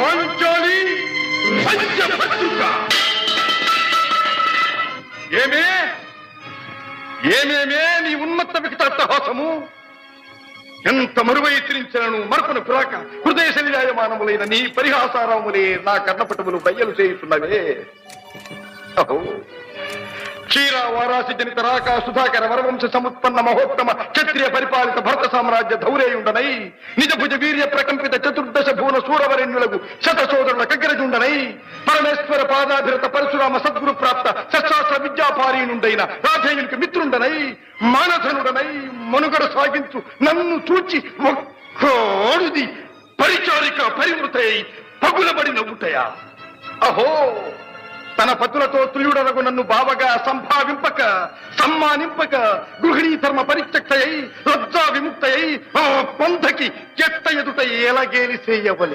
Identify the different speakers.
Speaker 1: పాంచాలి పంచభద్రుక. ఏమేమే నీ ఉన్మత్త వికటాట్టహాసము! ఎంత మరువై తిరించను మరపును పురాక హృదయ శరీరాయమానములైన నీ పరిహాసారములే నా కర్ణపటములు బయ్యలు చేయుతున్నవే. అహో, క్షీర వారాసి జనిత రాక సుధాకర వరవంశ సముత్పన్న మహోత్తమ క్షత్రియ పరిపాలిత భరత సామ్రాజ్య ధౌరేయుండనై నిజ భుజ వీర్య ప్రకంపిత చతుర్దశ భూన సూరవరెణ్యులకు శత సోదరుల కగ్గరజుండనై పరమేశ్వర పాదాభిరత పరశురామ సద్గురు ప్రాప్త శస్త్రాస్త్ర విద్యాపారీనుండైన రాధేయునికి మిత్రుండనై మానధనుడనై మనుగడ సాగించు నన్ను చూచి ఒక్కోడుది పరిచారిక పరివృతై పగులబడి నవ్వుటయా. అహో, తన పతులతో తుల్యుడనగు నన్ను బావగా సంభావింపక సమ్మానింపక గృహిణీ ధర్మ పరిత్యక్తయై లజ్జా విముక్తయై ఆ పంథకి చెత్త ఎదుట ఎలాగేలి చేయవలె.